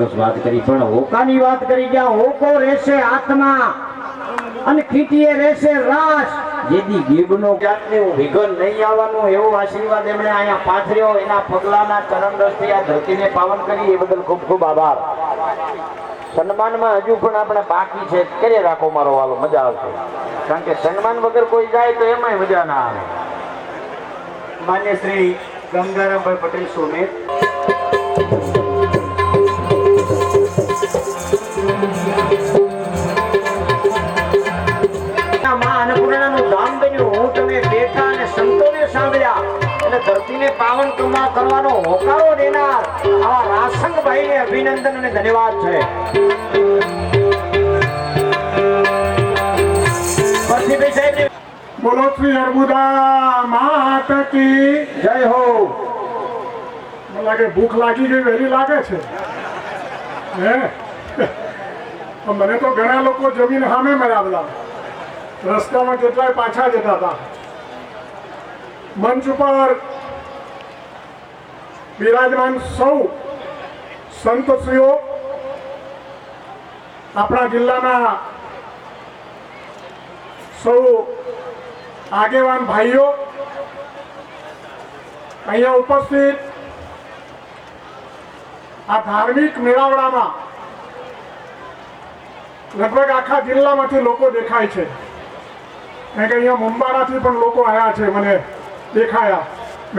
વાત કરી પણ હોકાની વાત કરી ગયા હોકો રહેશે આત્મા અને ખીટીએ રહેશે રાસ જેથી ગીબનો જાતને વિઘન નહીં આવવાનું એવો આશીર્વાદ એમણે અહીંયા પાથર્યો એના પગલાના ચરણ રસ્તે આ ધરતીને પાવન કરી એ બદલ ખૂબ ખૂબ આભાર સન્માનમાં હજુ પણ આપણે બાકી છે કરે રાખો મારો વાલો મજા આવશે કારણ કે સન્માન વગર કોઈ જાય તો એમાંય મજા ના આવે માન્ય શ્રી ગંગારામભાઈ પટેલ સોમેત પાવન કરવાનો હોકારો દેનાર આવા રાસંગભાઈને અભિનંદન અને ધન્યવાદ છે. બોલો શ્રી અર્બુદા માત કી જય હો. મને લાગે ભૂખ લાગી ગઈ વહેલી લાગે છે હે મને તો ઘણા લોકો જમીન સામે મળ્યા બધા રસ્તામાં કેટલાય પાછા જતા હતા. મંચ ઉપર બિરાજમાન સૌ સંતશ્રીઓ આપણા જિલ્લાના સૌ આગેવાન ભાઈઓ અહીંયા ઉપસ્થિત આ ધાર્મિક મેળાવડામાં લગભગ આખા જિલ્લામાંથી લોકો દેખાય છે કારણ કે અહીંયા મુંબારાથી પણ લોકો આવ્યા છે મને દેખાયા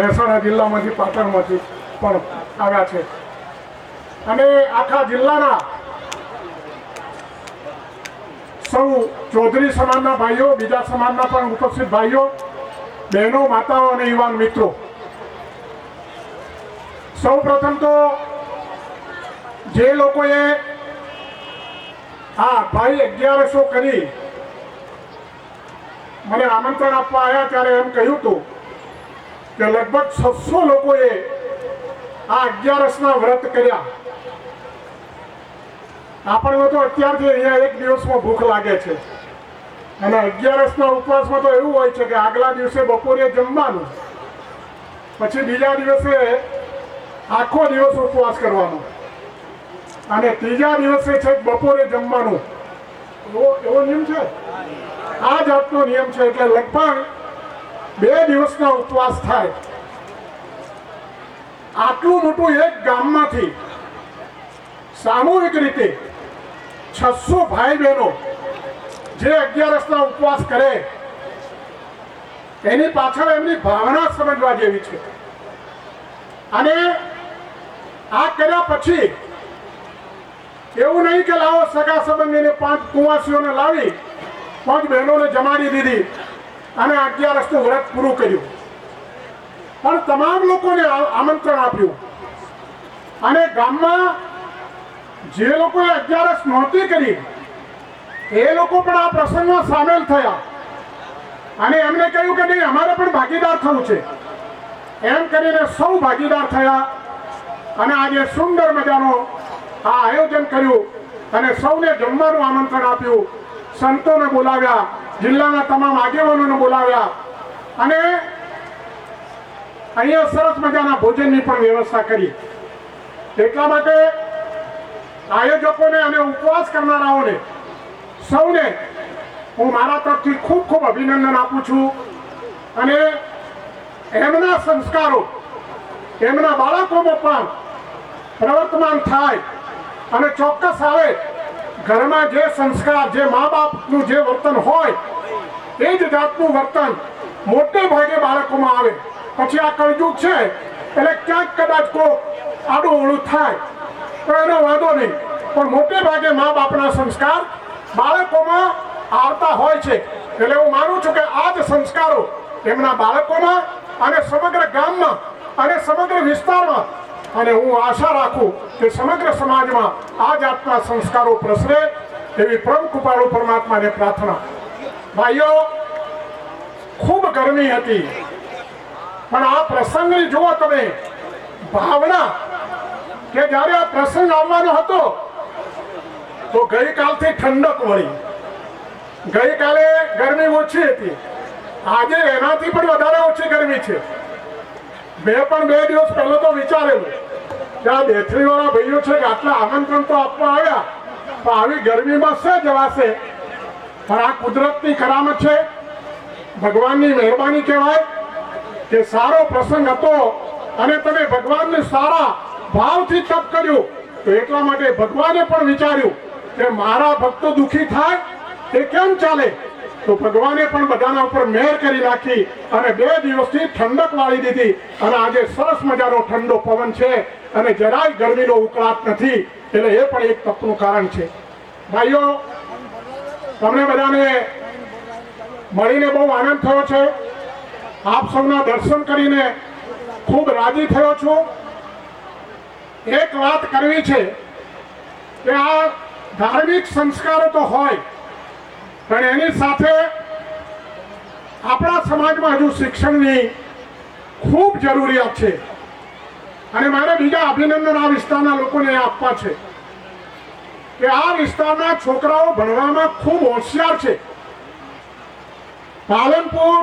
મહેસાણા જિલ્લામાંથી પાટણમાંથી પણ આવ્યા છે અને આખા જિલ્લાના સૌ ચૌધરી સમાજના ભાઈઓ બીજા સમાજના પણ ઉપસ્થિત ભાઈઓ બહેનો માતાઓ અને યુવાન મિત્રો સૌ પ્રથમ તો જે લોકોએ આ ભાઈ 1100 કરી મને આમંત્રણ આપવા આવ્યા ત્યારે એમ કહ્યું હતું કે લગભગ 600 લોકોએ આ 11ના વ્રત કર્યા. આપણને તો અત્યારથી અહીંયા એક દિવસમાં ભૂખ લાગે છે અને 11ના ઉપવાસમાં તો એવું હોય છે કે આગલા દિવસે બપોરે જમવાનું પછી બીજા દિવસે આખો દિવસ ઉપવાસ કરવાનો અને ત્રીજા દિવસે છે બપોરે જમવાનું એવો નિયમ છે. આ જાતનો નિયમ છે એટલે લગભગ 2 દિવસના ઉપવાસ થાય. આટલું મોટું એક ગામમાંથી સામૂહિક રીતે 600 ભાઈ બહેનો જે 11ના ઉપવાસ કરે એની પાછળ એમની ભાવના સમજવા જેવી છે. અને આ કર્યા પછી એવું નહીં કે લાવો સગા સંબંધીને 5 કુંવાસીઓને લાવી 5 બહેનોને જમાડી દીધી અને 11નું વ્રત પૂરું કર્યું પણ તમામ લોકોને આમંત્રણ આપ્યું અને ગામમાં જે લોકોએ 11 નહોતી કરી એ લોકો પણ આ પ્રસંગમાં સામેલ થયા અને એમને કહ્યું કે નહીં અમારે પણ ભાગીદાર થવું છે એમ કરીને સૌ ભાગીદાર થયા અને આજે સુંદર મજાનો આ આયોજન કર્યું અને સૌને જમવાનું આમંત્રણ આપ્યું. સંતોને બોલાવ્યા, જિલ્લાના તમામ આગેવાનોને બોલાવ્યા અને અહીંયા સરસ મજાના ભોજનની પણ વ્યવસ્થા કરી. એટલા માટે આયોજકોને અને ઉપવાસ કરનારાઓને સૌને હું મારા તરફથી ખૂબ ખૂબ અભિનંદન આપું છું અને એમના સંસ્કારો એમના બાળકોમાં પણ પ્રવર્તમાન થાય અને ચોક્કસ આવે ઘરમાં જે સંસ્કાર જે મા બાપનું જે વર્તન હોય એ જ જાતનું વર્તન મોટે ભાગે બાળકોમાં આવે. પછી આ કળયુગ છે એટલે ક્યાંક કદાચ કોઈ આડું અવળું થાય તો એનો વાંધો નહીં પણ મોટે ભાગે મા બાપના સંસ્કાર બાળકોમાં આવતા હોય છે. એટલે હું માનું છું કે આ જ સંસ્કારો એમના બાળકોમાં અને સમગ્ર ગામમાં અને સમગ્ર વિસ્તારમાં અને હું આશા રાખું કે સમગ્ર સમાજમાં આ જાતના સંસ્કારો પ્રસરે એવી પરમ કૃપાળુ પરમાત્માને પ્રાર્થના. ભાઈઓ ખૂબ ગરમી હતી પણ આ પ્રસંગની જુઓ તમે ભાવના કે જ્યારે આ પ્રસંગ આવવાનો હતો તો ગઈકાલથી ઠંડક મળી. ગઈકાલે ગરમી ઓછી હતી, આજે એનાથી પણ વધારે ઓછી ગરમી છે. મેં પણ 2 દિવસ પહેલો તો વિચારેલું કે આ બેથરીવાળા ભાઈઓ છે કે આટલા આમંત્રણ તો આપવા આવ્યા પણ આવી ગરમીમાં શે જવાશે. પણ આ કુદરતની કરામત છે, ભગવાનની મહેરબાની કહેવાય કે સારો પ્રસંગ હતો અને તમે ભગવાનને સારા ભાવથી તપ કર્યું તો એટલા માટે ભગવાને પણ વિચાર્યું કે મારા ભક્તો દુઃખી થાય એ કેમ ચાલે, તો ભગવાને પણ બધાના ઉપર મહેર કરી નાખી અને 2 દિવસથી ઠંડક વાળી દીધી અને આજે સરસ મજાનો ઠંડો પવન છે અને જરાય ગરમીનો ઉકળાટ નથી. એટલે એ પણ એક તપનું કારણ છે. ભાઈઓ, તમને બધાને મળીને બહુ આનંદ થયો છે. આપ સૌના દર્શન કરીને ખૂબ રાજી થયો છું. એક વાત કરવી છે કે આ ધાર્મિક સંસ્કારો તો હોય પણ એની સાથે આપણા સમાજમાં હજુ શિક્ષણની ખૂબ જરૂરિયાત છે અને મારે બીજા અભિનંદન આ વિસ્તારના લોકોને આપવા છે કે આ વિસ્તારના છોકરાઓ ભણવામાં ખૂબ હોશિયાર છે. પાલનપુર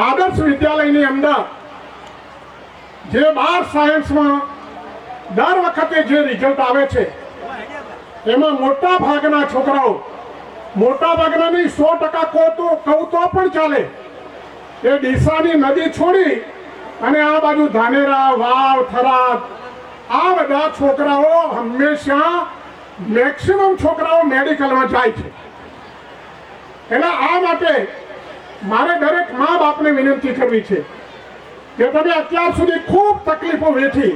આદર્શ વિદ્યાલયની અંદર જે 12 સાયન્સમાં દર વખતે જે રિઝલ્ટ આવે છે એમાં મોટા ભાગના છોકરાઓ, મોટા ભાગના નહીં 100% કહું તો પણ ચાલે, એ ડીસાની નદી છોડી અને આ બાજુ ધાનેરા, વાવ, થરાદ આ બધા છોકરાઓ હંમેશા મેક્સિમમ છોકરાઓ મેડિકલમાં જાય છે. એટલે આ માટે મારે દરેક મા બાપને વિનંતી કરવી છે કે તમે અત્યાર સુધી ખૂબ તકલીફો વેઠી,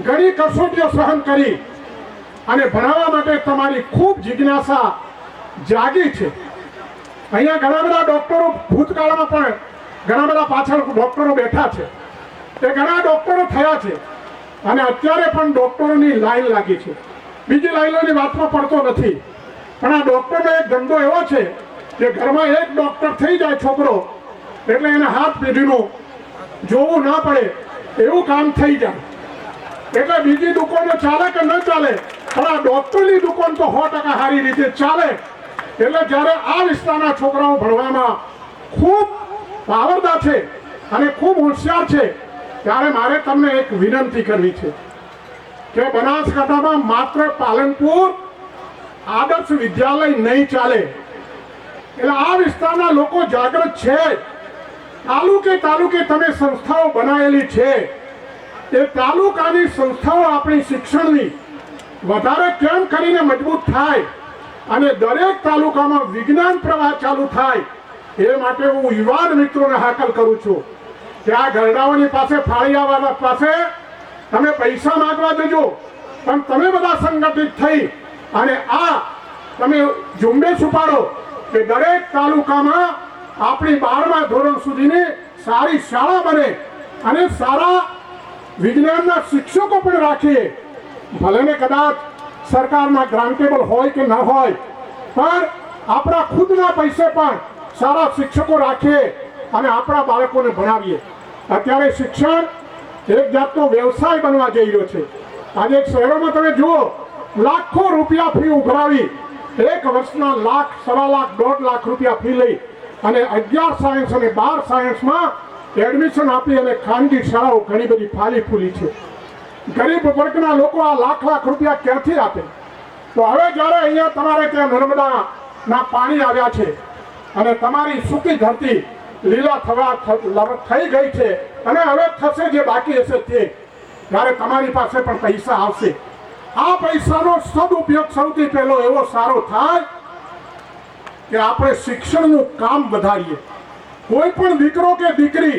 ઘણી કસોટીઓ સહન કરી અને ભણાવવા માટે તમારી ખૂબ જિજ્ઞાસા જાગી છે. અહીંયા ઘણા બધા ડોક્ટરો ભૂતકાળમાં પણ ઘણા બધા પાછળ ડોક્ટરો બેઠા છે, એ ઘણા ડોક્ટરો થયા છે અને અત્યારે પણ ડોક્ટરોની લાઈન લાગી છે. બીજી લાઈનોની વાતમાં પડતો નથી, પણ આ ડોક્ટરનો એક ધંધો એવો છે કે ઘરમાં એક ડોક્ટર થઈ જાય છોકરો એટલે એને હાથ પેઢીનું જોવું ના પડે એવું કામ થઈ જાય. એટલે બીજી દુકાનો ચાલે કે ન ચાલે પણ આ ડોક્ટરની દુકાન તો 100% સારી રીતે ચાલે. એટલે જ્યારે આ વિસ્તારના છોકરાઓ ભણવામાં ખૂબ પાવરદાર છે અને ખૂબ હોશિયાર છે ત્યારે મારે તમને એક વિનંતી કરવી છે કે બનાસકાંઠામાં માત્ર પાલનપુર આદર્શ વિદ્યાલય નહીં ચાલે. એટલે આ વિસ્તારના લોકો જાગૃત છે. તાલુકે તમે સંસ્થાઓ બનાવેલી છે, એ તાલુકાની સંસ્થાઓ આપણી શિક્ષણની વધારે કેમ કરીને મજબૂત થાય અને દરેક તાલુકામાં વિજ્ઞાન પ્રવાહ ચાલુ થાય એ માટે હું યુવાન મિત્રોને હાકલ કરું છું કે આ ગરડાઓની પાસે, ફાળિયાવાળા પાસે તમે પૈસા માંગવા દેજો પણ તમે બધા સંગઠિત થઈ અને આ તમે ઝુંબેશ ઉપાડો કે દરેક તાલુકામાં આપણી 12મા ધોરણ સુધીની સારી શાળા બને અને સારા વિજ્ઞાનના શિક્ષકો પણ રાખીએ. ભલે ને કદાચ સરકારના ગ્રાન્ટેબલ હોય કે ન હોય પણ આપણા ખુદના પૈસે પણ સારા શિક્ષકો રાખીએ અને આપણા બાળકોને ભણાવીએ. અત્યારે શિક્ષણ એક જાતનો વ્યવસાય બનવા જઈ રહ્યો છે. આજે શહેરોમાં તમે જુઓ, લાખો રૂપિયા ફી ઉઘરાવી, 1 વર્ષના લાખ, 1.5 લાખ, 1.5 લાખ રૂપિયા ફી લઈ અને 11 સાયન્સ અને 12 સાયન્સમાં એડમિશન આપી અને ખાનગી શાળાઓ ઘણી બધી ફાલી ફૂલી છે. ગરીબ વર્ગના લોકો આ લાખ રૂપિયા ક્યાંથી આપે? તો હવે જ્યારે અહીંયા તમારે ત્યાં નર્મદાના પાણી આવ્યા છે અને તમારી સૂકી ધરતી લીલા થઈ ગઈ છે અને હવે થશે જે બાકી હશે તે, ત્યારે તમારી પાસે પણ પૈસા આવશે. આ પૈસાનો સદુપયોગ સૌથી પહેલો એવો સારો થાય કે આપણે શિક્ષણનું કામ વધારીએ. કોઈ પણ દીકરો કે દીકરી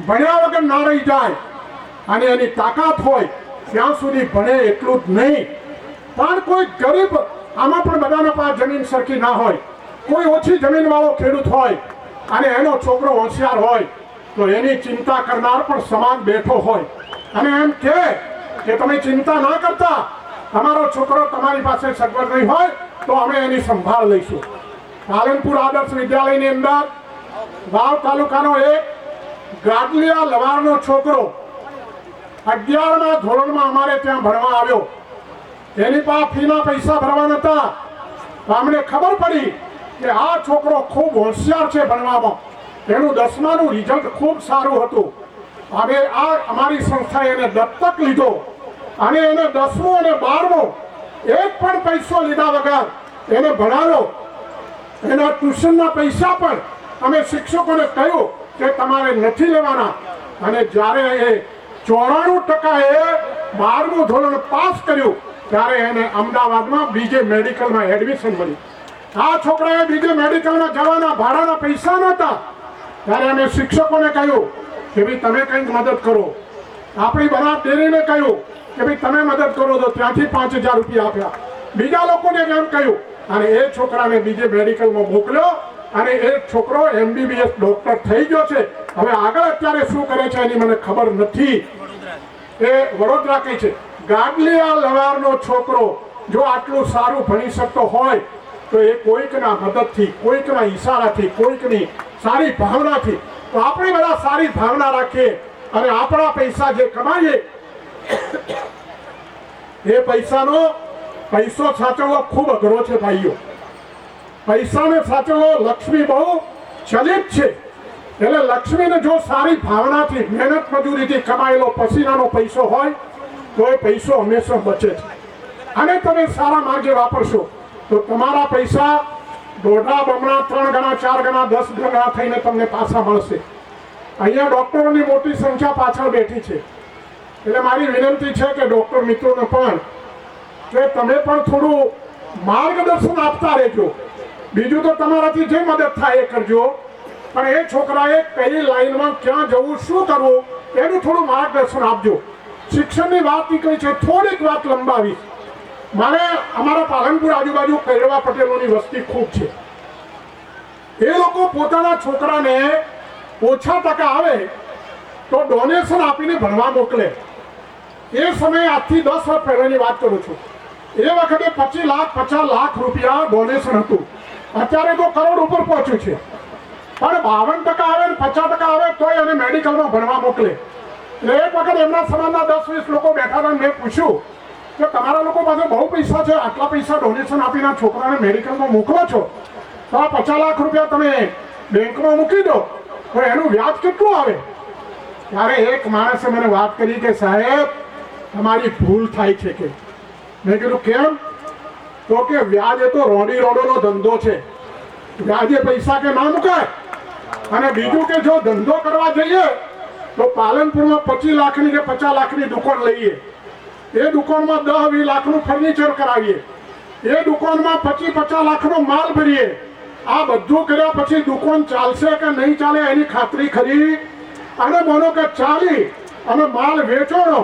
ભણ્યા વગર ના રહી જાય અને એની તાકાત હોય ત્યાં સુધી ભણે એટલું જ નહીં, પણ કોઈ ગરીબ, આમાં પણ બધાના પાસે જમીન સરખી ના હોય, કોઈ ઓછી જમીનવાળો ખેડૂત હોય અને એનો છોકરો હોશિયાર હોય તો એની ચિંતા કરનાર પણ સમાજ બેઠો હોય અને એમ કે તમે ચિંતા ના કરતા, તમારો છોકરો તમારી પાસે સગવડ નહીં હોય તો અમે એની સંભાળ લઈશું. પાલનપુર આદર્શ વિદ્યાલયની અંદર વાવ તાલુકાનો એક ગાદલિયા લવારનો છોકરો 11મા ધોરણમાં અમારે ત્યાં ભણવા આવ્યો. એની પાસે ફીના પૈસા ભરવા નતા. અમને ખબર પડી કે આ છોકરો ખૂબ હોશિયાર છે ભણવામાં, એનું 10માનું રિઝલ્ટ ખૂબ સારું હતું. હવે આ અમારી સંસ્થાએ એને દત્તક લીધો અને એને 10મું અને 12મું એક પણ પૈસો લીધા વગર એને ભણાવ્યો. એના ટ્યુશનના પૈસા પણ અમે શિક્ષકોને કહ્યું કે તમારે નથી લેવાના. અને જ્યારે એ 94% એ 12મું ધોરણ પાસ કર્યું ત્યારે એને અમદાવાદમાં બીજે મેડિકલમાં એડમિશન મળ્યું. આ છોકરાએ બીજે મેડિકલમાં જવાના ભાડાના પૈસા નહોતા. ત્યારે અમે શિક્ષકોને કહ્યું કે ભાઈ તમે કંઈક મદદ કરો. આપણી બનાસ ડેરીને કહ્યું કે ભાઈ તમે મદદ કરો તો ત્યાંથી 5000 રૂપિયા આપ્યા. બીજા લોકોને એમ કહ્યું અને એ છોકરાને બીજે મેડિકલમાં મોકલ્યો અને એ છોકરો MBBS ડોક્ટર થઈ ગયો છે. હવે આગળ અત્યારે શું કરે છે એની મને ખબર નથી. એ વડોદરા કહે છે ગાડલિયા લવારનો છોકરો જો આટલું સારું ભણી શકતો હોય તો એ કોઈકના મદદથી, કોઈકના ઈશારાથી, કોઈકની સારી ભાવનાથી, તો આપણે બધા સારી ભાવના રાખીએ અને આપણા પૈસા જે કમાઈએ એ પૈસો સાચવવો ખૂબ અઘરો છે ભાઈઓ. પૈસાને સાચવવો લક્ષ્મી બહુ ચલિત છે. એટલે લક્ષ્મીને જો સારી ભાવનાથી, મહેનત મજૂરીથી કમાયેલો પસીનાનો પૈસો હોય તો એ પૈસો હંમેશા બચે છે. અને તમે સારા માર્ગે વાપરશો તો તમારા પૈસા દોઢા બમણા 3 ગણા 4 ગણા 10 ગણા થઈને તમને પાછા મળશે. અહીંયા ડોક્ટરોની મોટી સંખ્યા પાછળ બેઠી છે. એટલે મારી વિનંતી છે કે ડોક્ટર મિત્રોને પણ કે તમે પણ થોડું માર્ગદર્શન આપતા રહેજો. બીજું તો તમારાથી જે મદદ થાય એ કરજો, પણ એ છોકરાએ કઈ લાઈનમાં ક્યાં જવું, શું કરવું એનું થોડું માર્ગદર્શન આપજો. શિક્ષણની વાત નીકળી છે, થોડીક વાત લંબાવીશ. મારે અમારા પાલનપુર આજુબાજુ કૈરવા પટેલોની વસ્તી ખૂબ છે. એ લોકો પોતાના છોકરાને ઓછા ટકા આવે તો ડોનેશન આપીને ભણવા મોકલે. એ સમયે આજથી 10 વર્ષ પહેલાની વાત કરું છું. એ વખતે 25 લાખ 50 લાખ રૂપિયા ડોનેશન હતું. અત્યારે તો કરોડ ઉપર પહોંચ્યું છે. પણ 52% આવે ને 50% આવે તોય એને મેડિકલમાં ભણવા મોકલે. એટલે એક વખત એમના સમાજના 10-20 લોકો બેઠા હતા. મેં પૂછ્યું કે તમારા લોકો પાસે બહુ પૈસા છે, આટલા પૈસા ડોનેશન આપીને છોકરાને મેડિકલમાં મોકલો છો, તો આ 50 લાખ રૂપિયા તમે બેંકમાં મૂકી દો તો એનું વ્યાજ કેટલું આવે? ત્યારે એક માણસે મને વાત કરી કે સાહેબ તમારી ભૂલ થાય છે. કે મેં કીધું કેમ? તો કે વ્યાજે તો રોડી રોડોનો ધંધો છે, વ્યાજે પૈસા કે ના મુકાય. અને બીજું કે જો ધંધો કરવા જઈએ તો પાલનપુરમાં 25 લાખની કે 50 લાખની દુકાન લઈએ, એ દુકાનમાં 10-20 લાખનું ફર્નિચર કરાવીએ, એ દુકાનમાં 25-50 લાખનો માલ ભરીએ. આ બધું કર્યા પછી દુકાન ચાલશે કે નહીં ચાલે એની ખાતરી ખરી? અને માનો કે ચાલી અને માલ વેચોણો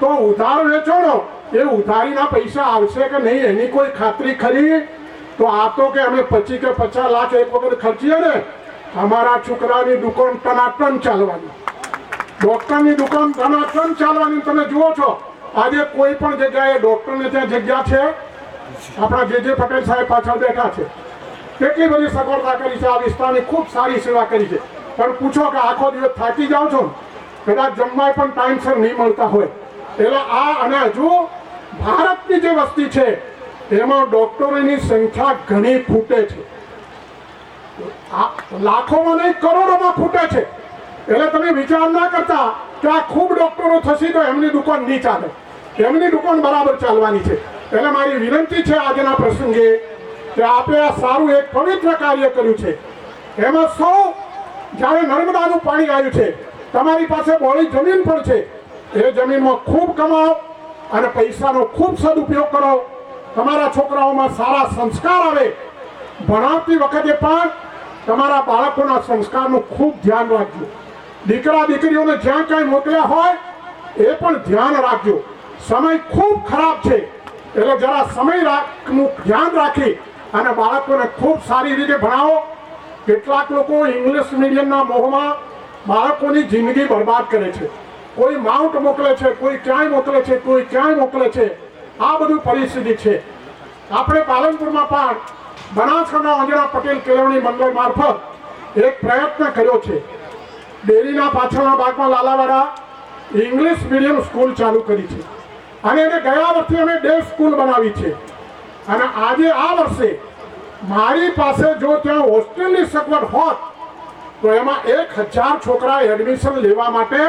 તો ઉધાર વેચોણો, એ ઉધારીના પૈસા આવશે કે નહીં એની કોઈ ખાતરી ખરી? તો આ તો કે અમે 25 કે 50 લાખ એક વખત ખર્ચીએ ને, અમારા છોકરાની દુકાન ટનાટન ચાલવાની, ડોક્ટરની દુકાન ટનાટન ચાલવાની. તમે જુઓ છો આજે કોઈ પણ જગ્યાએ ડોક્ટરને ત્યાં જગ્યા છે. આપણા જે પટેલ સાહેબ પાછળ બેઠા છે, કેટલી બધી સગવડતા કરી છે. આ વિસ્તારની ખૂબ સારી સેવા કરી છે. પણ પૂછો કે આખો દિવસ થાકી જાઓ છો, કદાચ જમવા પણ ટાઈમસર નહીં મળતા હોય. એટલે આ અને હજુ ભારતની જે વસ્તી છે એમાં ડોક્ટરોની સંખ્યા ઘણી ખૂટે છે. લાખોમાં નહીં કરોડોમાં ખૂટે છે. એટલે તમે વિચાર ના કરતા કે આ ખૂબ ડોક્ટરો થશે તો એમની દુકાન નહીં ચાલે. એમની દુકાન બરાબર ચાલવાની છે. એટલે મારી વિનંતી છે આજના પ્રસંગે કે આપણે આ સારું એક પવિત્ર કાર્ય કર્યું છે. એમાં સૌ જ્યારે નર્મદાનું પાણી આવ્યું છે, તમારી પાસે બોળી જમીન પણ છે, એ જમીનમાં ખૂબ કમાઓ અને પૈસાનો ખૂબ સદુપયોગ કરો. તમારા છોકરાઓમાં સારા સંસ્કાર આવે. ભણાવતી વખતે પણ તમારા બાળકોના સંસ્કારનું ખૂબ ધ્યાન રાખજો. દીકરા દીકરીઓને જ્યાં ક્યાંય મોકલ્યા હોય એ પણ ધ્યાન રાખજો. સમય ખૂબ ખરાબ છે, એટલે જરા સમયનું ધ્યાન રાખી અને બાળકોને ખૂબ સારી રીતે ભણાવો. કેટલાક લોકો ઇંગ્લિશ મીડિયમના મોહમાં બાળકોની જિંદગી બરબાદ કરે છે. કોઈ માઉન્ટ મોકલે છે, કોઈ ક્યાંય મોકલે છે, કોઈ ક્યાંય મોકલે છે. આ બધું પરિસ્થિતિ છે. આપણે પાલનપુરમાં પણ બનાસકાંઠા અંજના પટેલ કેળવણી મંડળ મારફત એક પ્રયત્ન કર્યો છે. ડેરીના પાછળના ભાગમાં લાલાવાડા ઇંગ્લિશ મીડિયમ સ્કૂલ ચાલુ કરી છે અને એને ગયા વર્ષે અમે ડે સ્કૂલ બનાવી છે. અને આજે આ વર્ષે મારી પાસે જો ત્યાં હોસ્ટેલની સગવડ હોત તો એમાં 1000 છોકરા એડમિશન લેવા માટે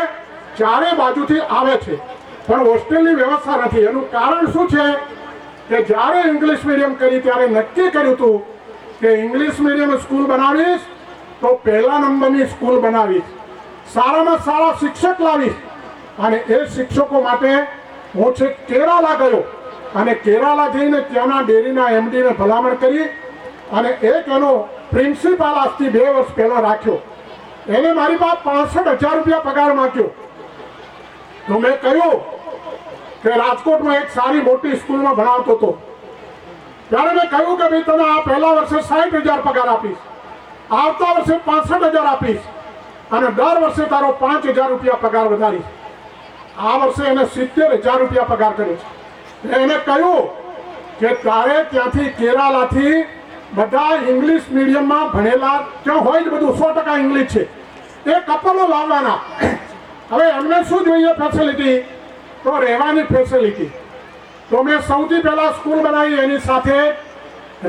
ચારે બાજુથી આવે છે. પણ હોસ્ટેલની વ્યવસ્થા નથી. એનું કારણ શું છે કે જ્યારે ઇંગ્લિશ મીડિયમ કરી ત્યારે નક્કી કર્યું હતું કે ઇંગ્લિશ મીડિયમ સ્કૂલ બનાવીશ તો પહેલા નંબરની સ્કૂલ બનાવીશ, સારામાં સારા શિક્ષક લાવીશ. અને એ શિક્ષકો માટે હું છે કેરાલા ગયો અને કેરાલા જઈને ત્યાંના ડેરીના એમડીને ભલામણ કરી અને એક એનો પ્રિન્સિપાલ આજથી 2 વર્ષ પહેલા રાખ્યો. એને મારી પાસે 65,000 રૂપિયા પગાર માંગ્યો. તો મેં કહ્યું કે રાજકોટમાં એક સારી મોટી સ્કૂલમાં ભણાવતો હતો. ત્યારે મેં કહ્યું કે ભાઈ તને આ પહેલા વર્ષે 60,000 પગાર આપીશ, આવતા વર્ષે 65,000 આપીશ અને દર વર્ષે તારો 5,000 રૂપિયા પગાર વધારીશ. આ વર્ષે એને 70,000 રૂપિયા પગાર કર્યો છે. એને કહ્યું કે તારે ત્યાંથી કેરાલાથી બધા ઇંગ્લિશ મીડિયમમાં ભણેલા ત્યાં હોય જ બધું 100% ઇંગ્લિશ છે એ કપલો લાવવાના. હવે એમને શું જોઈએ ફેસિલિટી? તો રહેવાની ફેસિલિટી. તો મેં સૌથી પહેલા સ્કૂલ બનાવી, એની સાથે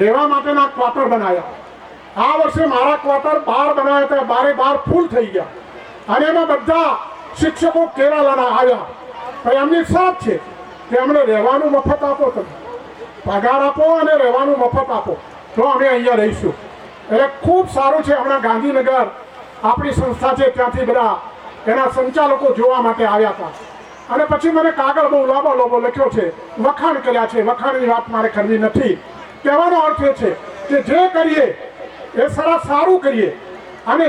રહેવા માટેના ક્વાર્ટર બનાવ્યા. આ વર્ષે મારા ક્વાર્ટર 12 બનાવ્યા હતા, 12 ફૂલ થઈ ગયા અને એમાં બધા શિક્ષકો કેરાલાના આવ્યા. તો એમની શરત છે કે અમને રહેવાનું મફત આપો, તમે પગાર આપો અને રહેવાનું મફત આપો તો અમે અહીંયા રહીશું. એટલે ખૂબ સારું છે. હમણાં ગાંધીનગર આપણી સંસ્થા છે ત્યાંથી બધા એના સંચાલકો જોવા માટે આવ્યા હતા અને પછી મને કાગળ બહુ લાંબો લખ્યો છે, વખાણ કર્યા છે. વખાણની વાત મારે કરવી નથી. કહેવાનો અર્થ એ છે કે જે કરીએ એ સારું કરીએ અને